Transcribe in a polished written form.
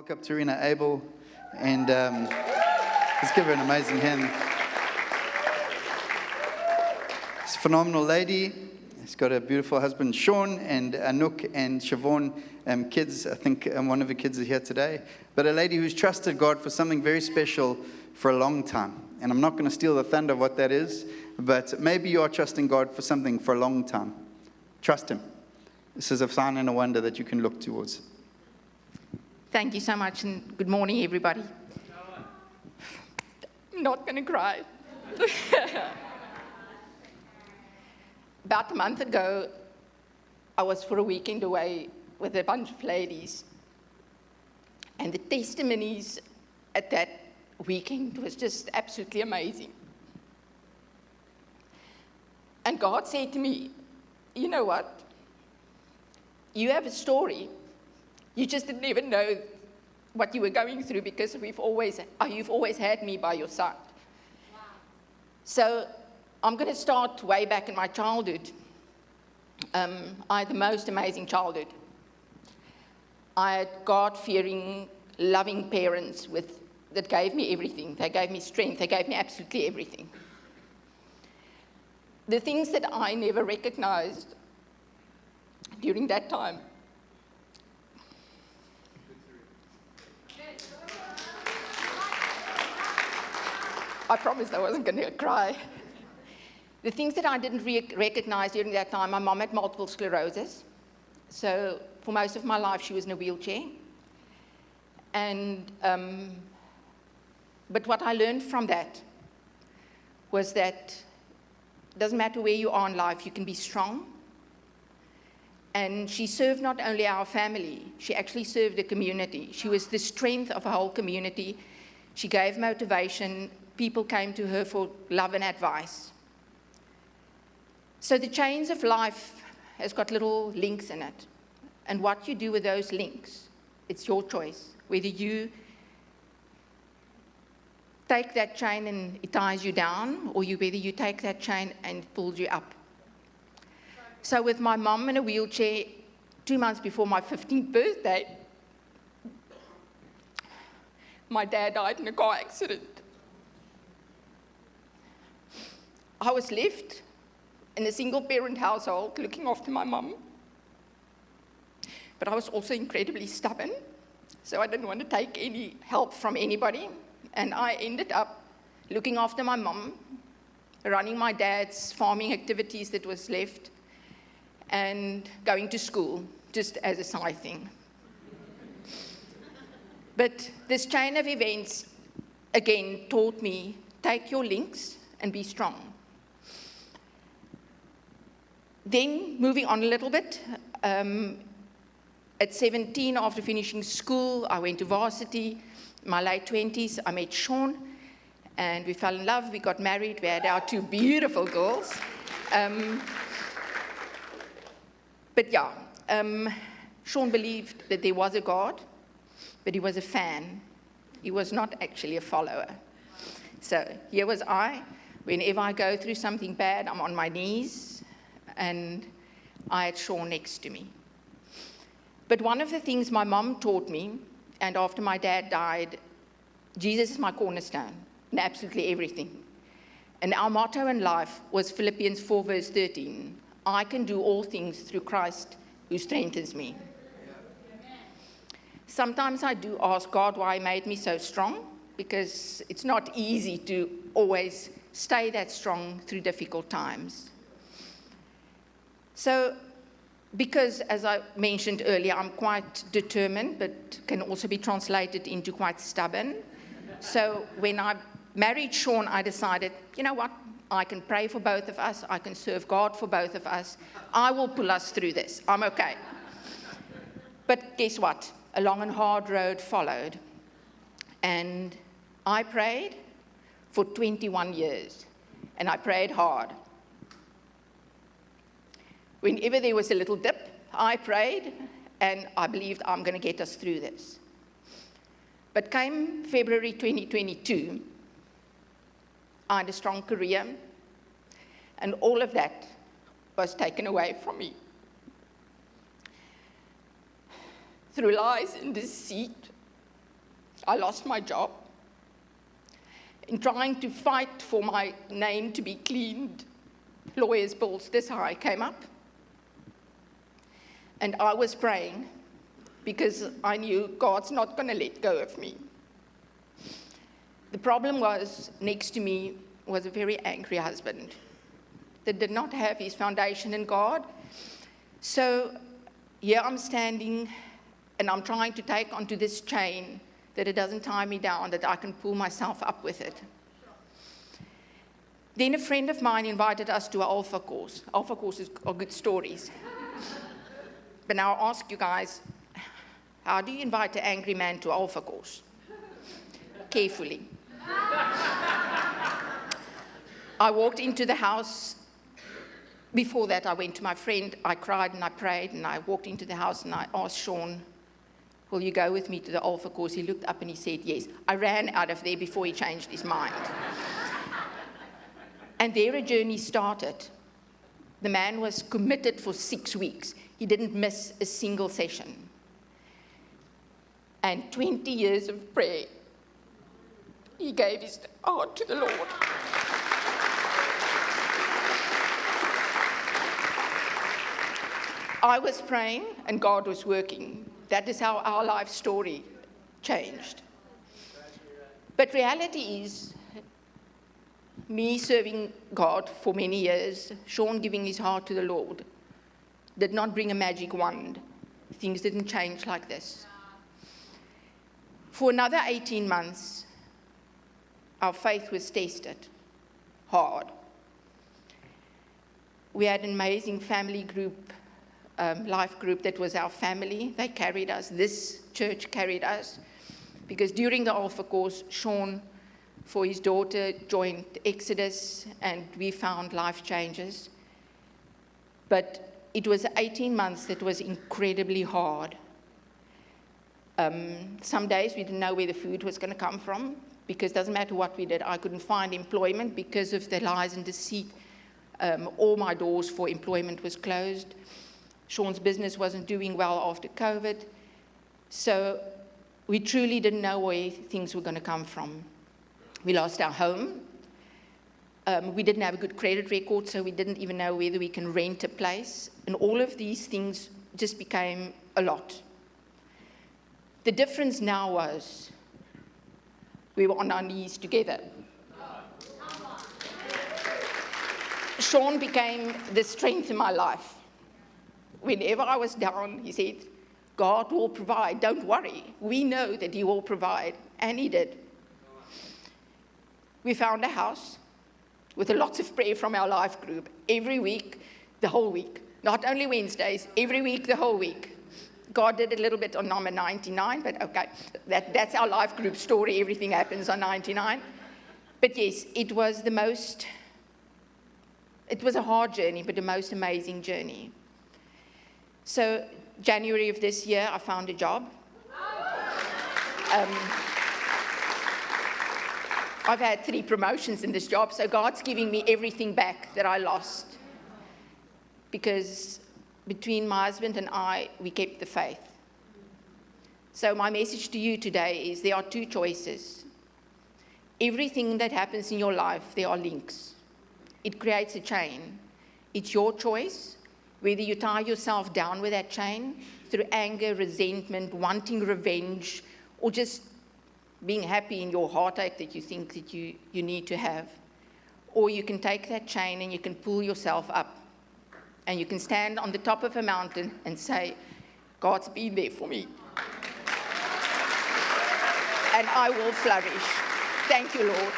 welcome Tharina Abell, and let's give her an amazing hand. She's a phenomenal lady. She's got a beautiful husband, Sean, and Anouk and Siobhan, kids. I think one of the kids is here today. But a lady who's trusted God for something very special for a long time. And I'm not going to steal the thunder of what that is, but maybe you are trusting God for something for a long time. Trust Him. This is a sign and a wonder that you can look towards. Thank you so much, and good morning, everybody. I'm not going to cry. About a month ago, I was for a weekend away with a bunch of ladies, and the testimonies at that weekend was just absolutely amazing. And God said to me, you know what? You have a story. You just didn't even know what you were going through because you've always had me by your side. Wow. So I'm going to start way back in my childhood. I had the most amazing childhood. I had God-fearing, loving parents that gave me everything. They gave me strength. They gave me absolutely everything. The things that I never recognized during that time. I promised I wasn't going to cry. The things that I didn't recognize during that time, my mom had multiple sclerosis. So for most of my life, she was in a wheelchair. And, but what I learned from that was that it doesn't matter where you are in life, you can be strong. And she served not only our family, she actually served the community. She was the strength of a whole community. She gave motivation. People came to her for love and advice. So the chains of life has got little links in it. And what you do with those links, it's your choice. Whether you take that chain and it ties you down, or whether you take that chain and it pulls you up. So with my mom in a wheelchair, 2 months before my 15th birthday, my dad died in a car accident. I was left in a single-parent household looking after my mom. But I was also incredibly stubborn, so I didn't want to take any help from anybody. And I ended up looking after my mom, running my dad's farming activities that was left, and going to school, just as a side thing. But this chain of events, again, taught me, take your links and be strong. Then, moving on a little bit, at 17, after finishing school, I went to varsity. In my late 20s, I met Sean, and we fell in love. We got married. We had our 2 beautiful girls. But yeah, Sean believed that there was a God, but he was a fan. He was not actually a follower. So here was I. Whenever I go through something bad, I'm on my knees, and I had Sean next to me. But one of the things my mom taught me, and after my dad died, Jesus is my cornerstone in absolutely everything. And our motto in life was Philippians 4, verse 13. I can do all things through Christ who strengthens me. Sometimes I do ask God why He made me so strong, because it's not easy to always stay that strong through difficult times. So, because, as I mentioned earlier, I'm quite determined, but can also be translated into quite stubborn. So when I married Sean, I decided, you know what? I can pray for both of us. I can serve God for both of us. I will pull us through this. I'm okay. But guess what? A long and hard road followed. And I prayed for 21 years. And I prayed hard. Whenever there was a little dip, I prayed, and I believed I'm going to get us through this. But came February 2022, I had a strong career, and all of that was taken away from me. Through lies and deceit, I lost my job. In trying to fight for my name to be cleaned, lawyers' bills this high came up. And I was praying because I knew God's not going to let go of me. The problem was, next to me was a very angry husband that did not have his foundation in God. So here I'm standing, and I'm trying to take onto this chain that it doesn't tie me down, that I can pull myself up with it. Then a friend of mine invited us to an Alpha course. Alpha courses are good stories. But now I'll ask you guys, how do you invite an angry man to an Alpha course? Carefully. I walked into the house. Before that, I went to my friend. I cried and I prayed, and I walked into the house and I asked Sean, will you go with me to the Alpha course? He looked up and he said yes. I ran out of there before he changed his mind. And there a journey started. The man was committed for 6 weeks. He didn't miss a single session. And 20 years of prayer, he gave his heart to the Lord. I was praying and God was working. That is how our life story changed. But reality is, me serving God for many years, Sean giving his heart to the Lord, did not bring a magic wand. Things didn't change like this. For another 18 months, our faith was tested hard. We had an amazing family group, life group that was our family. They carried us. This church carried us. Because during the Alpha course, Sean, for his daughter, joined Exodus, and we found life changes. But it was 18 months that was incredibly hard. Some days we didn't know where the food was going to come from, because it doesn't matter what we did. I couldn't find employment because of the lies and deceit. All my doors for employment was closed. Sean's business wasn't doing well after COVID. So we truly didn't know where things were going to come from. We lost our home. We didn't have a good credit record, so we didn't even know whether we can rent a place. And all of these things just became a lot. The difference now was we were on our knees together. Sean became the strength in my life. Whenever I was down, he said, God will provide, don't worry. We know that he will provide, and he did. We found a house with lots of prayer from our life group every week, the whole week. Not only Wednesdays, every week, the whole week. God did a little bit on number 99, but okay, that's our life group story. Everything happens on 99. But yes, it was a hard journey, but the most amazing journey. So January of this year, I found a job. I've had 3 promotions in this job, so God's giving me everything back that I lost. Because between my husband and I, we kept the faith. So my message to you today is there are 2 choices. Everything that happens in your life, there are links. It creates a chain. It's your choice, whether you tie yourself down with that chain through anger, resentment, wanting revenge, or just being happy in your heartache that you think that you need to have. Or you can take that chain and you can pull yourself up. And you can stand on the top of a mountain and say, God's been there for me. And I will flourish. Thank you, Lord.